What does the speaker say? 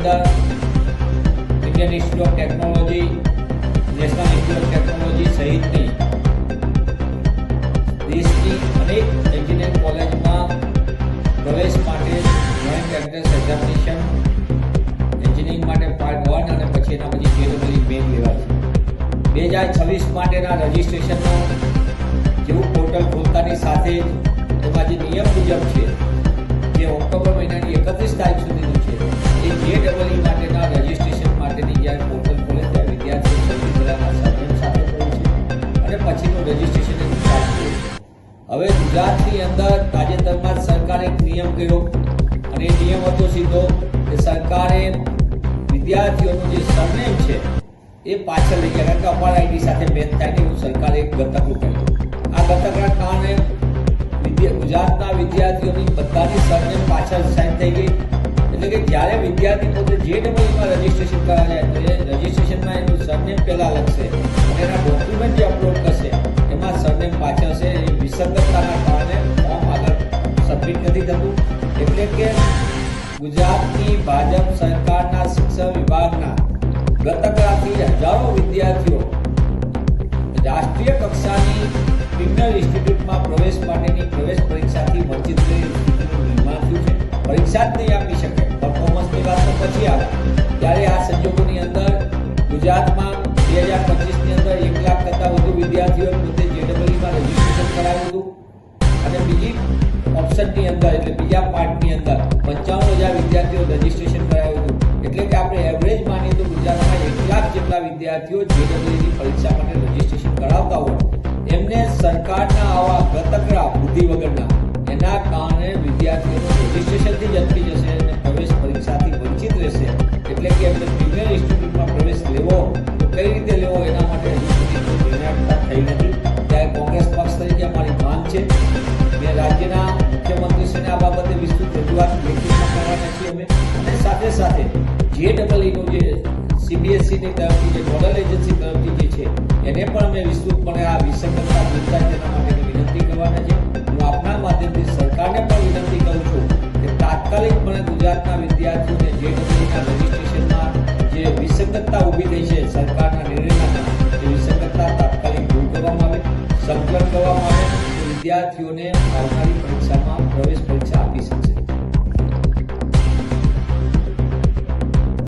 અંદર Indian institute of technology, national institute of technology સહિતની દેશની અનેક એન્જિનિયરિંગ કોલેજમાં પ્રવેશ માટે જોઈન્ટ એન્ટ્રન્સ એક્ઝામિનેશન એન્જિનિયરિંગ માટે પાર્ટ 1 અને પછી એના પછી JEE મેઇન લેવાય છે. 2026 માટેના રજિસ્ટ્રેશનનું જેવું પોર્ટલ ખોલતાની સાથે જ એમાં જે નિયમ મુજબ છે, જે ઓક્ટોબર મહિનાની 31 તારીખ સુધીનું છે, એ JEE માટેના રજિસ્ટ્રેશન માટેની જ્યારે પોર્ટલ ખોલે ત્યારે વિદ્યાર્થીઓ સૌથી પહેલાં સર્નેમ સાથે ખોલે છે અને પછીનું રજિસ્ટ્રેશન એનું ચાલુ છે. હવે ગુજરાતની અંદર તાજેતરમાં જ સરકારે એક નિયમ કર્યો અને એ નિયમ હતો સીધો કે સરકારે વિદ્યાર્થીઓનું જે સરનેમ છે એ પાછળ લઈ ગયા, કારણ કે અપાર આઈડી સાથે મેચ થાય ને એવું સરકારે એક ગતકડું કર્યું. આ ગતકડા કારણે ગુજરાતના વિદ્યાર્થીઓની બધાની સરનેમ પાછળ સાઈન થઈ ગઈ. એટલે કે જ્યારે વિદ્યાર્થી પોતે JEE-માં રજિસ્ટ્રેશન કરાવે તો એ રજિસ્ટ્રેશનમાં એનું સરનેમ પહેલાં લખશે અને એના ડોક્યુમેન્ટ જે અપલોડ કરશે એમાં સરનેમ પાછળ છે. એ વિસંગતતાના કારણે ફોર્મ આગળ સબમિટ નથી થતું. એટલે કે ગુજરાતની ભાજપ સરકારના શિક્ષણ વિભાગના ગતકડાથી હજારો વિદ્યાર્થીઓ રાષ્ટ્રીય કક્ષાની પ્રીમિયર ઇન્સ્ટિટ્યૂટમાં પ્રવેશ માટેની પ્રવેશ પરીક્ષાથી વંચિત નિર્માણ થયું છે. પરીક્ષા જ નહીં આપી શકે. પરફોર્મન્સની વાત તો પછી આવે. ત્યારે આ સંજોગોની અંદર ગુજરાતમાં 2025ની અંદર 1 લાખ કરતાં વધુ વિદ્યાર્થીઓએ પોતે JEE-માં રજિસ્ટ્રેશન કરાવ્યું હતું અને બીજી ઓપ્શનની અંદર એટલે બીજા પાર્ટની અંદર 55,000 વિદ્યાર્થીઓ રજિસ્ટ્રેશન કરાવ્યું હતું. એટલે કે આપણે એવરેજ માનીએ તો ગુજરાતમાં 1 લાખ જેટલા વિદ્યાર્થીઓ JEE-ની પરીક્ષા માટે રજિસ્ટ્રેશન કરાવતા હોય. એમને સરકારના આવા ગતકડા બુદ્ધિ વગરના એના કારણે વિદ્યાર્થીઓનું રજિસ્ટ્રેશનથી જ અટકી જશે અને પ્રવેશ પરીક્ષાથી વંચિત રહેશે. એટલે કે એમને પ્રીમિયર ઇન્સ્ટિટ્યૂટમાં પ્રવેશ લેવો તો કઈ રીતે લેવો એના માટે હજુ સુધી કોઈ નિર્ણય થઈ નથી. ત્યારે કોંગ્રેસ પક્ષ તરીકે અમારી માંગ છે, મેં રાજ્યના મુખ્યમંત્રીશ્રીને આ બાબતે વિસ્તૃત રજૂઆત લેખિતમાં કરવાના છીએ અમે. અને સાથે સાથે JEE-નું જે CBSEની તરફથી જે નોડલ એજન્સી તરફથી જે છે એને પણ અમે વિસ્તૃતપણે આ વિસંગતતા દૂર થાય તેના માટેની વિનંતી કરવાના છે. હું આપના માધ્યમથી સરકારને પણ વિનંતી કરું છું કે તાત્કાલિકપણે ગુજરાતના વિદ્યાર્થીઓને JEE-ના રજિસ્ટ્રેશનમાં જે વિસંગતતા ઊભી થઈ છે સરકારના નિર્ણયના, એ વિસંગતતા તાત્કાલિક દૂર કરવામાં આવે, સંકલન કરવામાં આવે તો વિદ્યાર્થીઓને આવનારી પરીક્ષામાં પ્રવેશ પરીક્ષા આપી શકશે.